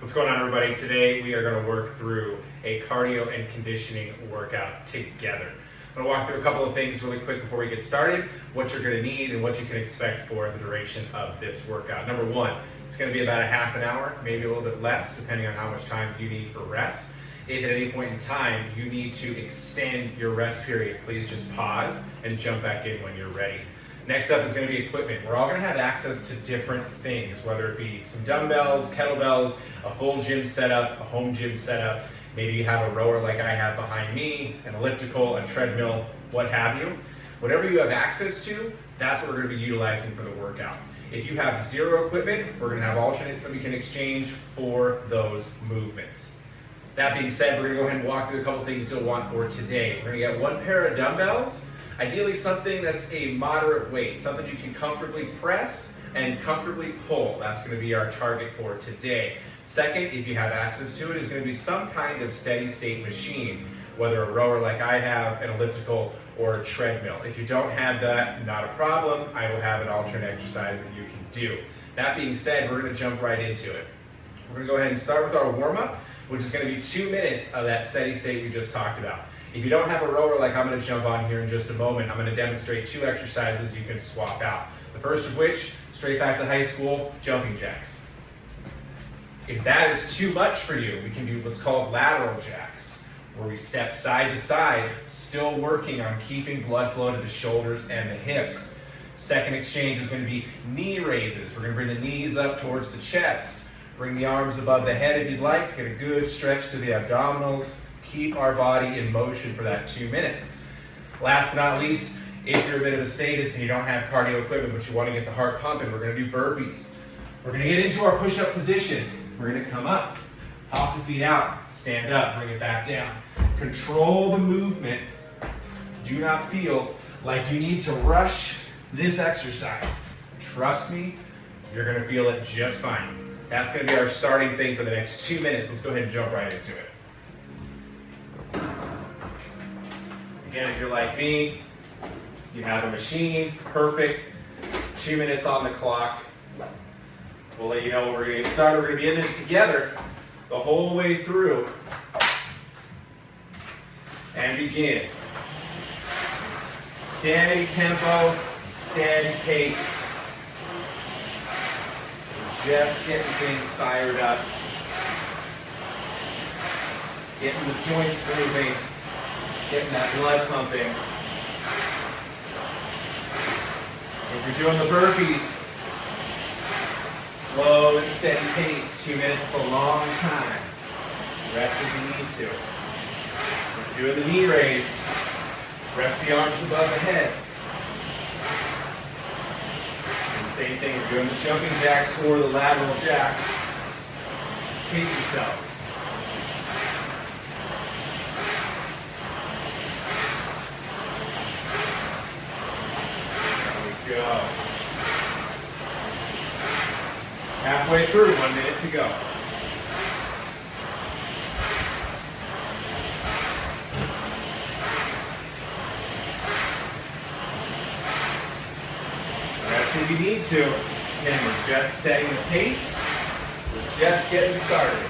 What's going on, everybody? Today we are going to work through a cardio and conditioning workout together. I'm going to walk through a couple of things really quick before we get started, what you're going to need and what you can expect for the duration of this workout. Number one, it's going to be about a half an hour, maybe a little bit less, depending on how much time you need for rest. If at any point in time you need to extend your rest period, please just pause and jump back in when you're ready. Next up is going to be equipment. We're all going to have access to different things, whether it be some dumbbells, kettlebells, a full gym setup, a home gym setup. Maybe you have a rower like I have behind me, an elliptical, a treadmill, what have you. Whatever you have access to, that's what we're going to be utilizing for the workout. If you have zero equipment, we're going to have alternates that we can exchange for those movements. That being said, we're going to go ahead and walk through a couple things you'll want for today. We're going to get one pair of dumbbells. Ideally something that's a moderate weight, something you can comfortably press and comfortably pull. That's going to be our target for today. Second, if you have access to it, is going to be some kind of steady state machine, whether a rower like I have, an elliptical, or a treadmill. If you don't have that, not a problem. I will have an alternate exercise that you can do. That being said, we're going to jump right into it. We're going to go ahead and start with our warm-up, which is going to be 2 minutes of that steady state we just talked about. If you don't have a rower like I'm going to jump on here in just a moment, I'm going to demonstrate 2 exercises you can swap out. The first of which, straight back to high school, jumping jacks. If that is too much for you, we can do what's called lateral jacks, where we step side to side, still working on keeping blood flow to the shoulders and the hips. Second exchange is going to be knee raises. We're going to bring the knees up towards the chest. Bring the arms above the head if you'd like. Get a good stretch to the abdominals. Keep our body in motion for that 2 minutes. Last but not least, if you're a bit of a sadist and you don't have cardio equipment but you want to get the heart pumping, we're going to do burpees. We're going to get into our push-up position. We're going to come up, hop the feet out, stand up, bring it back down. Control the movement. Do not feel like you need to rush this exercise. Trust me, you're going to feel it just fine. That's going to be our starting thing for the next 2 minutes. Let's go ahead and jump right into it. Again, if you're like me, you have a machine, perfect. 2 minutes on the clock. We'll let you know when we're going to get started. We're going to be in this together the whole way through. And begin. Steady tempo, steady pace. Just getting things fired up. Getting the joints moving. Getting that blood pumping. If you're doing the burpees, slow and steady pace. 2 minutes is a long time. Rest if you need to. If you're doing the knee raise, rest the arms above the head. And same thing, if you're doing the jumping jacks or the lateral jacks, pace yourself. Go. Halfway through, 1 minute to go. Rest if you need to. Again, we're just setting the pace. We're just getting started.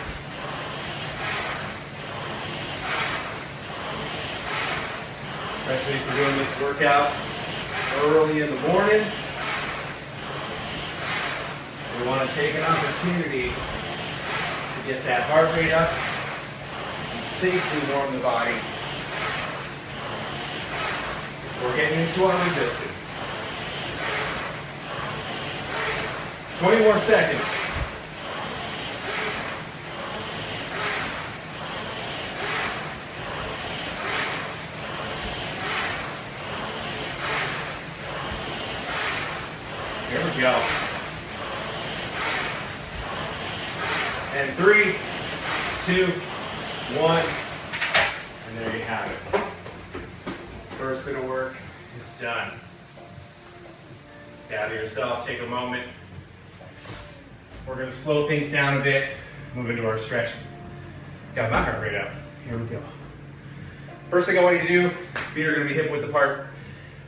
Especially if you're doing this workout early in the morning, we want to take an opportunity to get that heart rate up and safely warm the body. We're getting into our resistance. 20 more seconds. Here we go. And 3, 2, 1, and there you have it. First bit of work is done. Gather yourself, take a moment. We're going to slow things down a bit, move into our stretching. Got my heart rate up. Here we go. First thing I want you to do, feet are going to be hip width apart.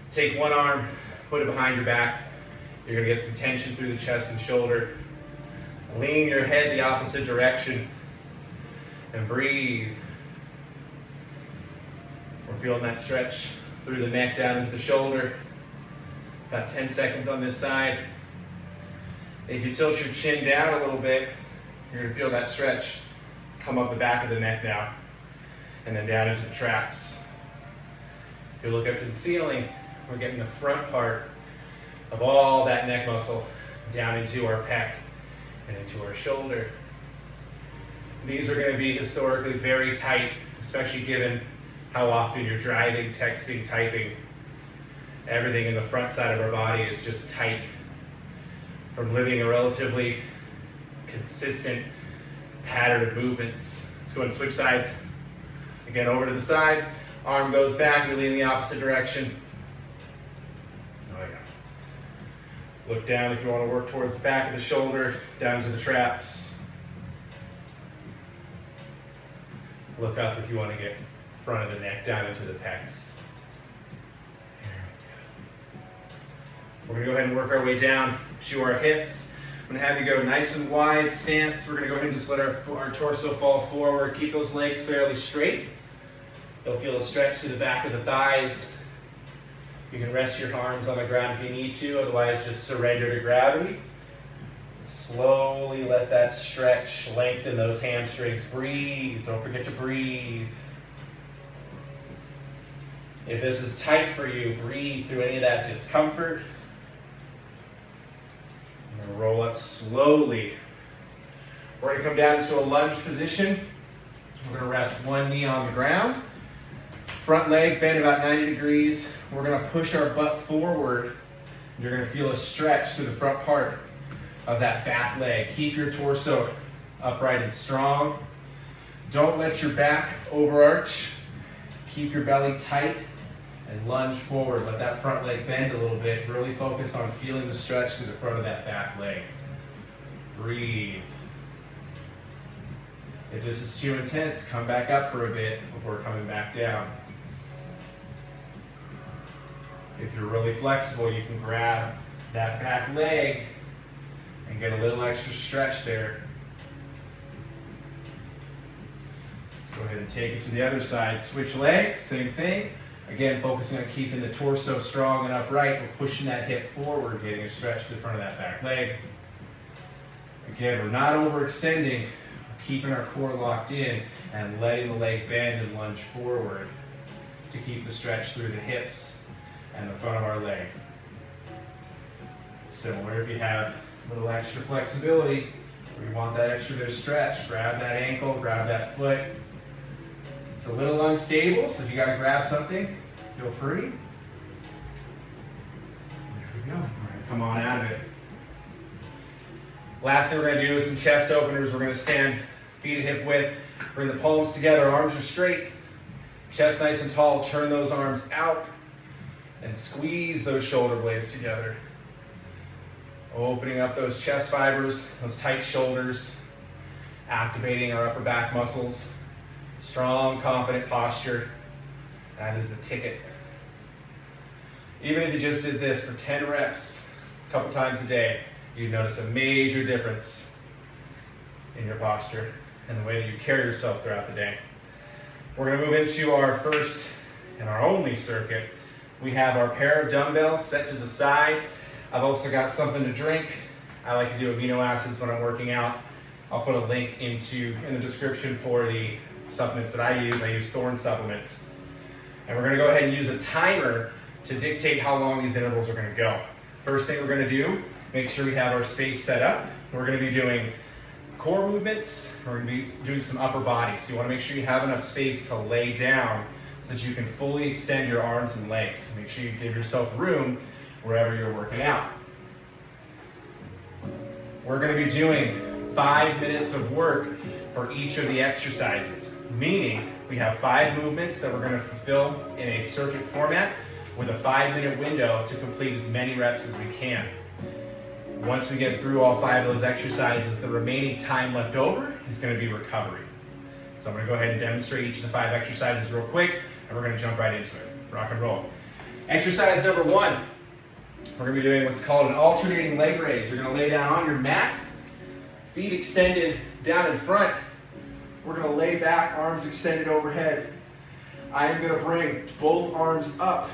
Take one arm, put it behind your back. You're going to get some tension through the chest and shoulder. Lean your head the opposite direction and breathe. We're feeling that stretch through the neck down into the shoulder. About 10 seconds on this side. If you tilt your chin down a little bit, you're going to feel that stretch come up the back of the neck now, and then down into the traps. If you look up to the ceiling, we're getting the front part of all that neck muscle down into our pec and into our shoulder. These are going to be historically very tight, especially given how often you're driving, texting, typing. Everything in the front side of our body is just tight from living a relatively consistent pattern of movements. Let's go and switch sides. Again, over to the side, arm goes back, we lean in the opposite direction. Oh yeah. Look down if you want to work towards the back of the shoulder, down to the traps. Look up if you want to get front of the neck down into the pecs. We're going to go ahead and work our way down to our hips. I'm going to have you go nice and wide stance. We're going to go ahead and just let our torso fall forward. Keep those legs fairly straight. They'll feel a stretch to the back of the thighs. You can rest your arms on the ground if you need to, otherwise just surrender to gravity. Slowly let that stretch, lengthen those hamstrings. Breathe. Don't forget to breathe. If this is tight for you, breathe through any of that discomfort. I'm going to roll up slowly. We're going to come down into a lunge position. We're going to rest one knee on the ground. Front leg bent about 90 degrees. We're going to push our butt forward. You're going to feel a stretch through the front part of that back leg. Keep your torso upright and strong. Don't let your back overarch. Keep your belly tight and lunge forward. Let that front leg bend a little bit. Really focus on feeling the stretch through the front of that back leg. Breathe. If this is too intense, come back up for a bit before coming back down. If you're really flexible, you can grab that back leg and get a little extra stretch there. Let's go ahead and take it to the other side. Switch legs, same thing. Again, focusing on keeping the torso strong and upright. We're pushing that hip forward, getting a stretch to the front of that back leg. Again, we're not overextending. We're keeping our core locked in and letting the leg bend and lunge forward to keep the stretch through the hips and the front of our leg. Similar if you have a little extra flexibility, or you want that extra bit of stretch, grab that ankle, grab that foot. It's a little unstable, so if you gotta grab something, feel free. There we go. All right, come on out of it. Last thing we're gonna do is some chest openers. We're gonna stand feet at hip width, bring the palms together, arms are straight, chest nice and tall, turn those arms out, and squeeze those shoulder blades together. Opening up those chest fibers, those tight shoulders, activating our upper back muscles. Strong, confident posture. That is the ticket. Even if you just did this for 10 reps, a couple times a day, you'd notice a major difference in your posture and the way that you carry yourself throughout the day. We're going to move into our first and our only circuit. We have our pair of dumbbells set to the side. I've also got something to drink. I like to do amino acids when I'm working out. I'll put a link in the description for the supplements that I use. I use Thorne Supplements. And we're going to go ahead and use a timer to dictate how long these intervals are going to go. First thing we're going to do, make sure we have our space set up. We're going to be doing core movements. We're going to be doing some upper body. So you want to make sure you have enough space to lay down so that you can fully extend your arms and legs. Make sure you give yourself room wherever you're working out. We're going to be doing 5 minutes of work for each of the exercises, meaning we have 5 movements that we're going to fulfill in a circuit format with a 5-minute window to complete as many reps as we can. Once we get through all 5 of those exercises, the remaining time left over is going to be recovery. So I'm going to go ahead and demonstrate each of the 5 exercises real quick, and we're going to jump right into it. Rock and roll. Exercise number 1. We're going to be doing what's called an alternating leg raise. You're going to lay down on your mat, Feet extended down in front. We're gonna lay back, arms extended overhead. I am gonna bring both arms up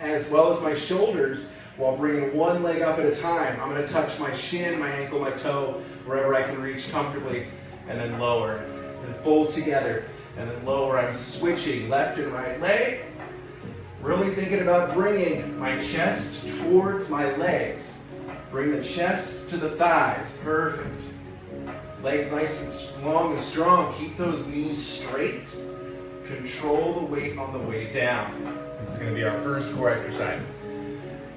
as well as my shoulders while bringing one leg up at a time. I'm gonna touch my shin, my ankle, my toe, wherever I can reach comfortably, and then lower. Then fold together, and then lower. I'm switching left and right leg. Really thinking about bringing my chest towards my legs. Bring the chest to the thighs, perfect. Legs nice and long and strong. Keep those knees straight. Control the weight on the way down. This is going to be our first core exercise.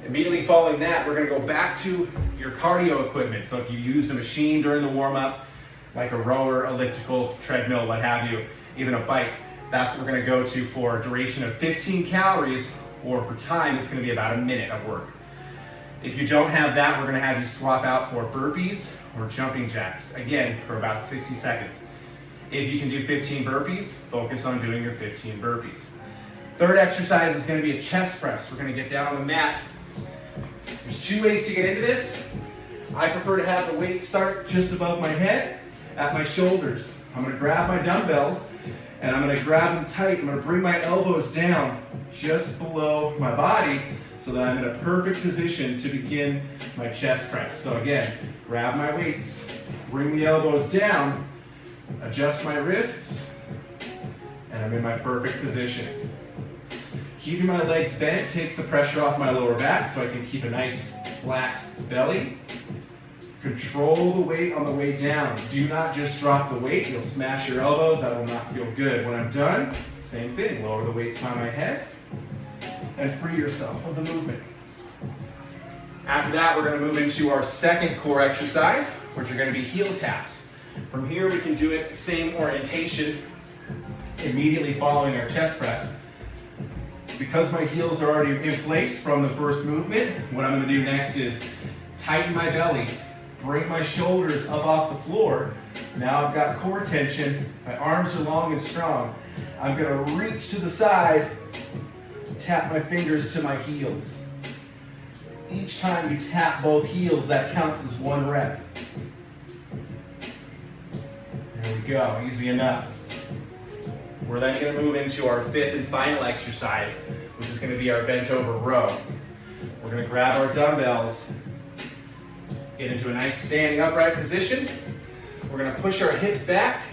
Immediately following that, we're going to go back to your cardio equipment. So if you used a machine during the warm-up, like a rower, elliptical, treadmill, what have you, even a bike, that's what we're going to go to for a duration of 15 calories, or for time, it's going to be about a minute of work. If you don't have that, we're going to have you swap out for burpees or jumping jacks, again, for about 60 seconds. If you can do 15 burpees, focus on doing your 15 burpees. Third exercise is going to be a chest press. We're going to get down on the mat. There's two ways to get into this. I prefer to have the weight start just above my head at my shoulders. I'm going to grab my dumbbells and I'm going to grab them tight. I'm going to bring my elbows down just below my body so that I'm in a perfect position to begin my chest press. So again, grab my weights, bring the elbows down, adjust my wrists, and I'm in my perfect position. Keeping my legs bent takes the pressure off my lower back so I can keep a nice flat belly. Control the weight on the way down. Do not just drop the weight. You'll smash your elbows. That will not feel good. When I'm done, same thing. Lower the weights by my head and free yourself of the movement. After that, we're going to move into our second core exercise, which are going to be heel taps. From here, we can do it the same orientation immediately following our chest press. Because my heels are already in place from the first movement, what I'm going to do next is tighten my belly, bring my shoulders up off the floor. Now I've got core tension, my arms are long and strong. I'm going to reach to the side, tap my fingers to my heels. Each time you tap both heels, that counts as one rep. There we go, easy enough. We're then going to move into our fifth and final exercise, which is going to be our bent over row. We're going to grab our dumbbells, get into a nice standing upright position. We're going to push our hips back,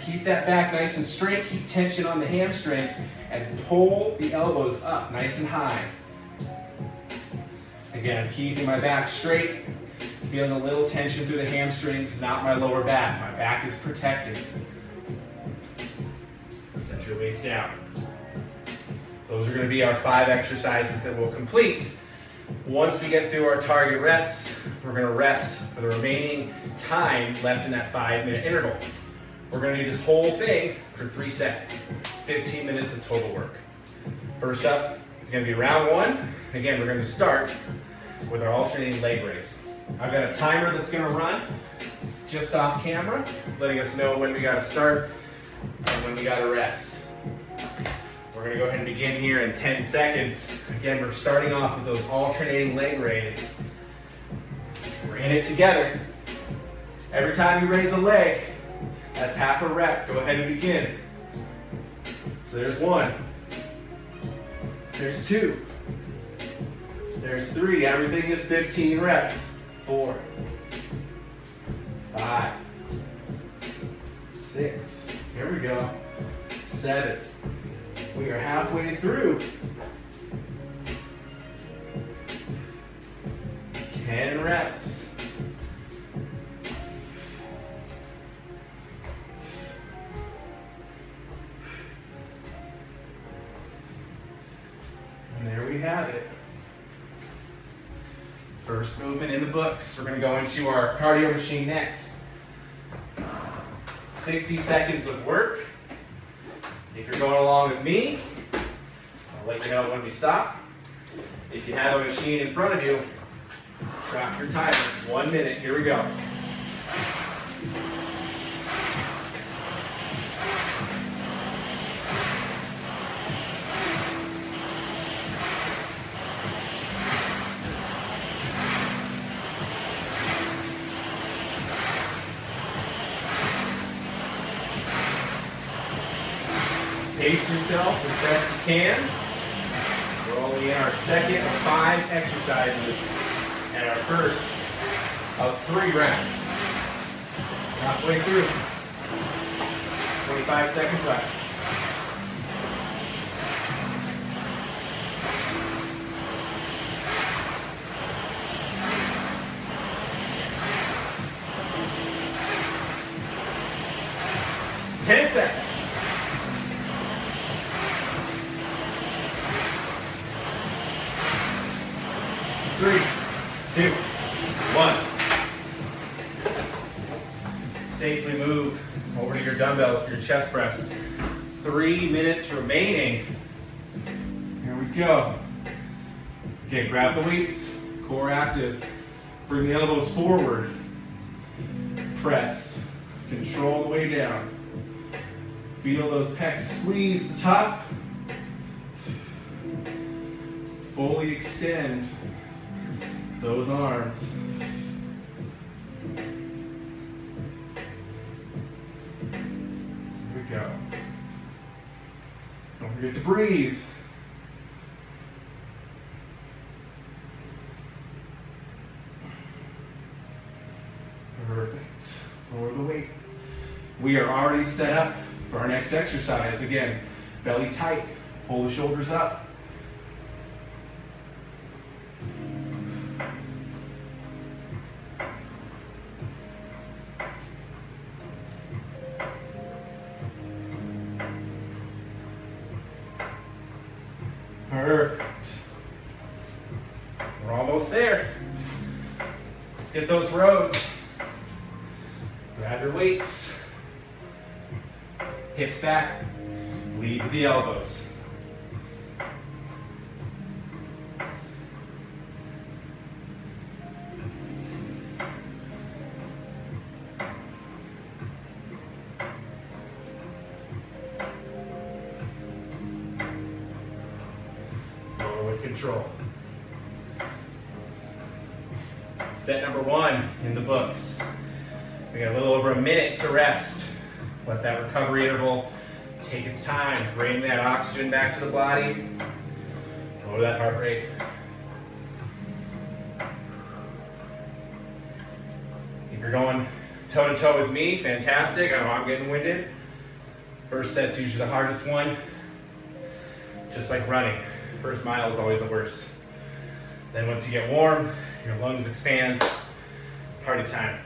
keep that back nice and straight, keep tension on the hamstrings, and pull the elbows up nice and high. Again, I'm keeping my back straight, feeling a little tension through the hamstrings, not my lower back. My back is protected. Set your weights down. Those are going to be our 5 exercises that we'll complete. Once we get through our target reps, we're going to rest for the remaining time left in that 5-minute interval. We're going to do this whole thing for 3 sets, 15 minutes of total work. First up is going to be round 1. Again, we're going to start with our alternating leg raise. I've got a timer that's going to run. It's just off camera, letting us know when we got to start and when we got to rest. We're going to go ahead and begin here in 10 seconds. Again, we're starting off with those alternating leg raise. We're in it together. Every time you raise a leg, that's half a rep. Go ahead and begin. So there's 1. There's 2. There's 3. Everything is 15 reps. 4. 5. 6. Here we go. 7. We are halfway through. 10 reps. And there we have it. First movement in the books. We're going to go into our cardio machine next. 60 seconds of work. If you're going along with me, I'll let you know when we stop. If you have a machine in front of you, track your timer. 1 minute. Here we go. Pace yourself as best you can. We're only in our second of 5 exercises and our first of 3 rounds. Halfway through. 25 seconds left. Seconds. 3, 2, 1. Safely move over to your dumbbells for your chest press. 3 minutes remaining. Here we go. Okay, grab the weights, core active. Bring the elbows forward. Press. Control the way down. Feel those pecs squeeze the top. Fully extend those arms. Here we go. Don't forget to breathe. Perfect. Lower the weight. We are already set up for our next exercise. Again, belly tight, pull the shoulders up. Perfect. We're almost there. Let's get those rows. Grab your weights. Hips back, lead with the elbows. Lower with control. Set number 1 in the books. We got a little over a minute to rest. Let that recovery interval take its time. Bring that oxygen back to the body. Lower that heart rate. If you're going toe to toe with me, fantastic. I know I'm getting winded. First set's usually the hardest one. Just like running. First mile is always the worst. Then once you get warm, your lungs expand. It's party time.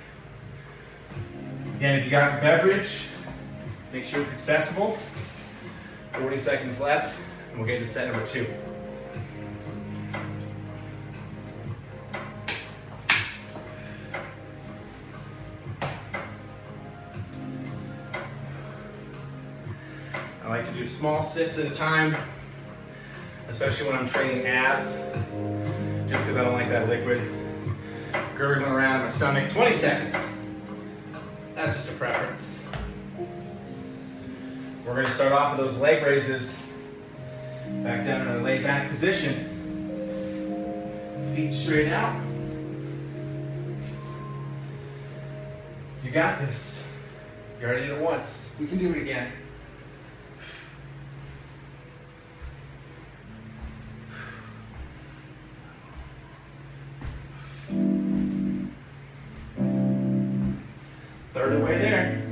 Again, if you got your beverage, make sure it's accessible. 40 seconds left, and we'll get into set number 2. I like to do small sips at a time, especially when I'm training abs, just because I don't like that liquid gurgling around in my stomach. 20 seconds. That's just a preference. We're going to start off with those leg raises. Back down in a laid back position. Feet straight out. You got this. You already did it once. We can do it again. Third of the way there.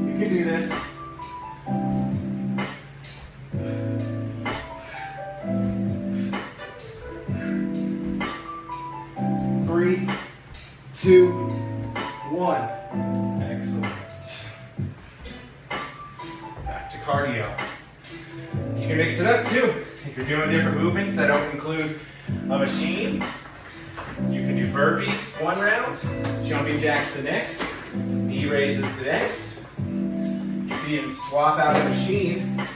You can do this. 3, 2, 1. Excellent. Back to cardio. You can mix it up too. If you're doing different movements that don't include a machine, you can do burpees 1 round, jumping jacks the next, knee raises the next. You can even swap out a machine,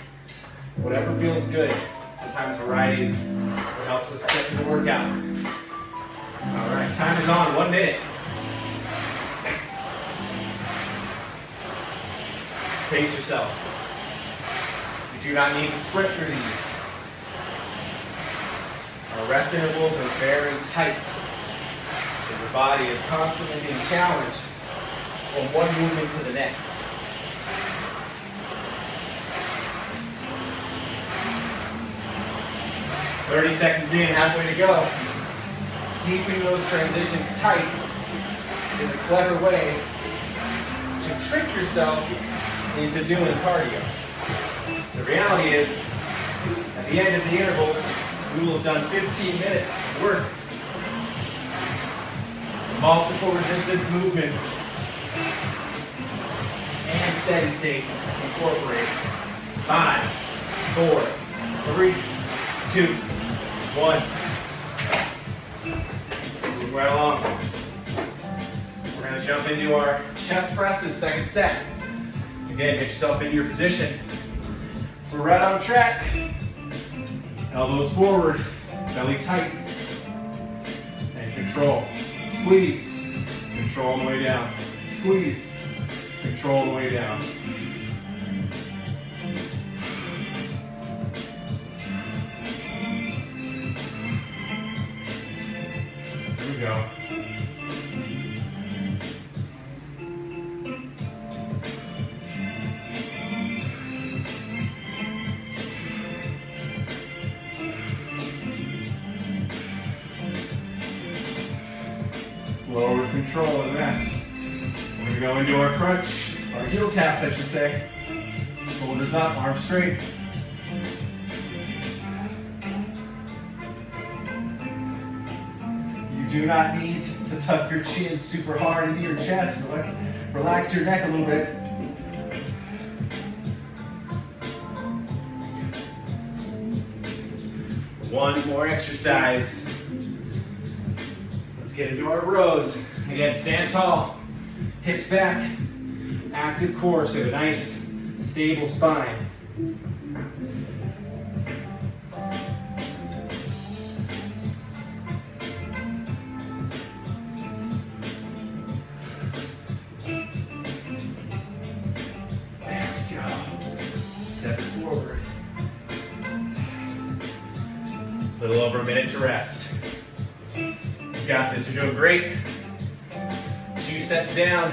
whatever feels good. Sometimes variety is what helps us get through the workout. All right, time is on, 1 minute. Pace yourself. You do not need to sprint through these. Our rest intervals are very tight. So your body is constantly being challenged from one movement to the next. "30 seconds in, halfway to go." Keeping those transitions tight is a clever way to trick yourself into doing cardio. The reality is, at the end of the intervals, we will have done 15 minutes of work. Multiple resistance movements and steady state incorporated. 5, 4, 3, 2, 1. Moving right along. We're going to jump into our chest presses, second set. Again, get yourself into your position. We're right on track. Elbows forward, belly tight, and control. Squeeze, control on the way down. Squeeze, control on the way down. Here we go. Lower with control and rest. We're going to go into our crunch, our heel taps, I should say. Shoulders up, arms straight. You do not need to tuck your chin super hard into your chest. Relax your neck a little bit. One more exercise. Let's get into our rows. Again, stand tall, hips back, active core, so a nice, stable spine. There we go. Step it forward. A little over a minute to rest. Got this, you're doing great. 2 sets down,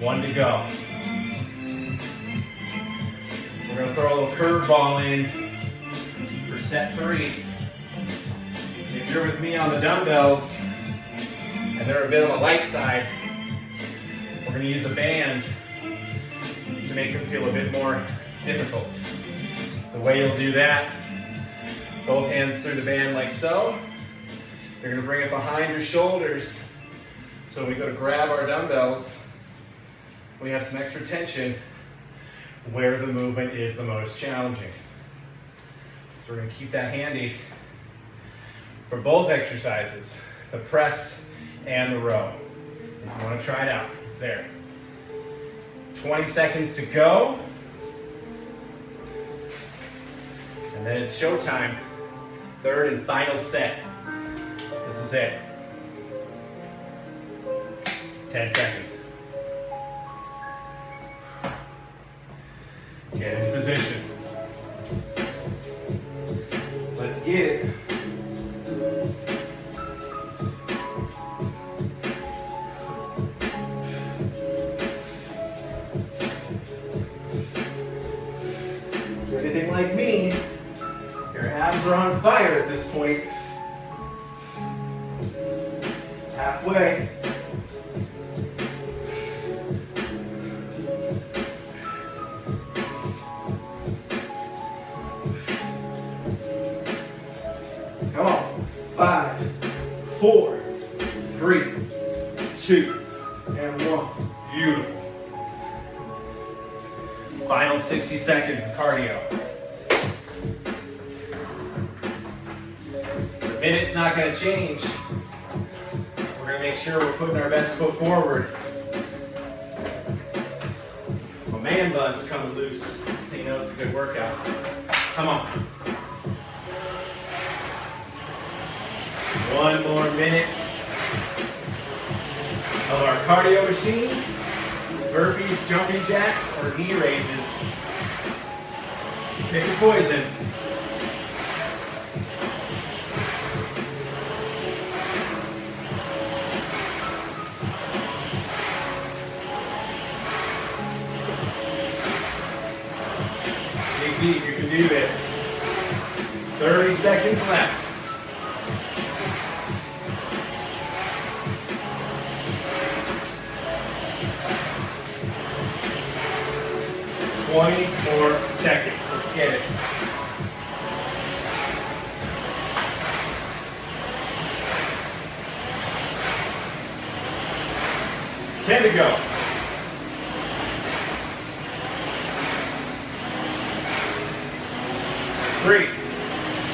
1 to go. We're gonna throw a little curveball in for set 3. If you're with me on the dumbbells and they're a bit on the light side, we're gonna use a band to make them feel a bit more difficult. The way you'll do that, both hands through the band like so. You're going to bring it behind your shoulders. So when we go to grab our dumbbells, we have some extra tension where the movement is the most challenging. So we're going to keep that handy for both exercises, the press and the row. If you want to try it out, it's there. 20 seconds to go. And then it's showtime. Third and final set. This is it. 10 seconds. Get into position. Let's get it. If you're anything like me, your abs are on fire at this point. Halfway. Come on. 5, 4, 3, 2, and 1. Beautiful. Final 60 seconds of cardio. The minute's not going to change. We're going to make sure we're putting our best foot forward. My man bun's coming loose, so you know it's a good workout. Come on. 1 more minute of our cardio machine. Burpees, jumping jacks, or knee raises. Pick your poison. feet. You can do this. 30 seconds left. More seconds. Let's get it. 10 to go. 3,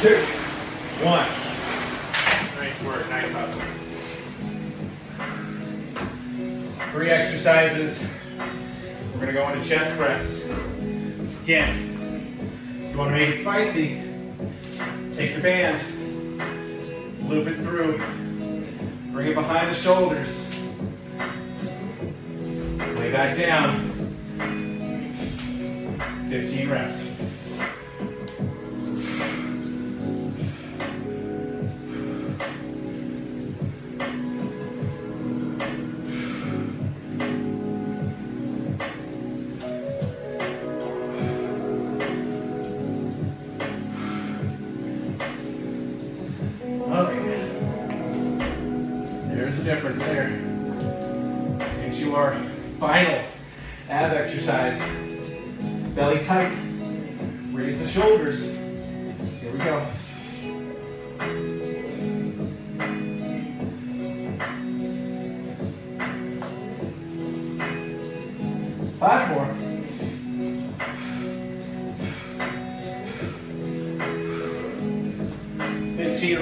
2, 1. Nice work. Nice hustle. 3 exercises. We're going to go into chest press. Again, if you want to make it spicy, take your band, loop it through, bring it behind the shoulders, lay back down, 15 reps. There's a difference there. Into our final ab exercise. Belly tight. Raise the shoulders. Here we go. Five more.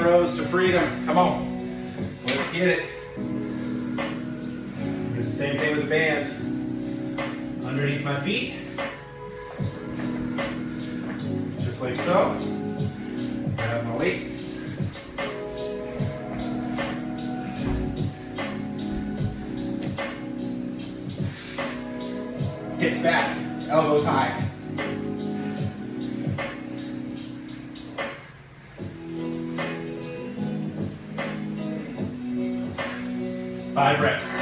Rows to freedom. Come on. Let's get it. Do the same thing with the band. Underneath my feet. Just like so. Grab my weights. Hips back. Elbows high. 5 reps.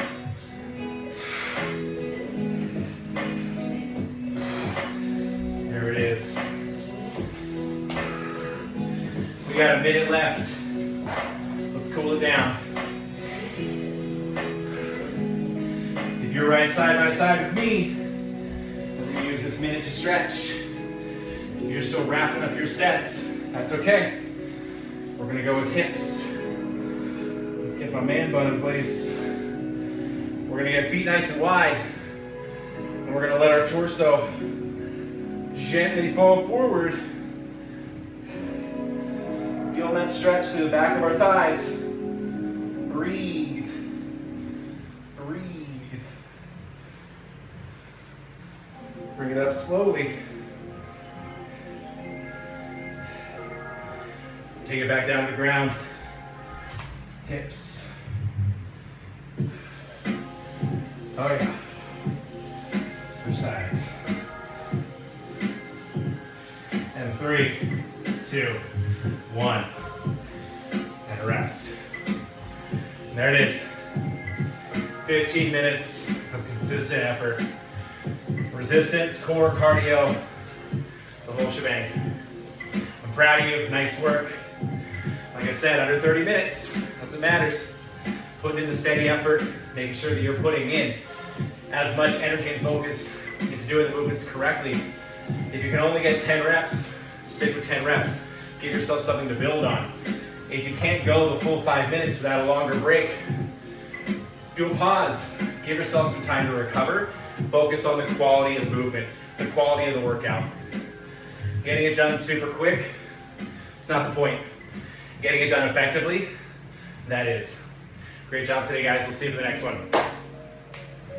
There it is. We got a minute left. Let's cool it down. If you're right side by side with me, we're going to use this minute to stretch. If you're still wrapping up your sets, that's okay. We're going to go with hips. Let's get my man bun in place. We're going to get feet nice and wide, and we're going to let our torso gently fall forward. Feel that stretch through the back of our thighs. Breathe. Breathe. Bring it up slowly. Take it back down to the ground. Hips. Oh yeah. Switch sides. And 3, 2, 1. And a rest. And there it is. 15 minutes of consistent effort. Resistance, core, cardio, the whole shebang. I'm proud of you. Nice work. Like I said, under 30 minutes. That's what matters. Putting in the steady effort, making sure that you're putting in as much energy and focus into doing the movements correctly. If you can only get 10 reps, stick with 10 reps. Give yourself something to build on. If you can't go the full 5 minutes without a longer break, do a pause. Give yourself some time to recover. Focus on the quality of movement, the quality of the workout. Getting it done super quick, it's not the point. Getting it done effectively, that is. Great job today, guys. We'll see you for the next one.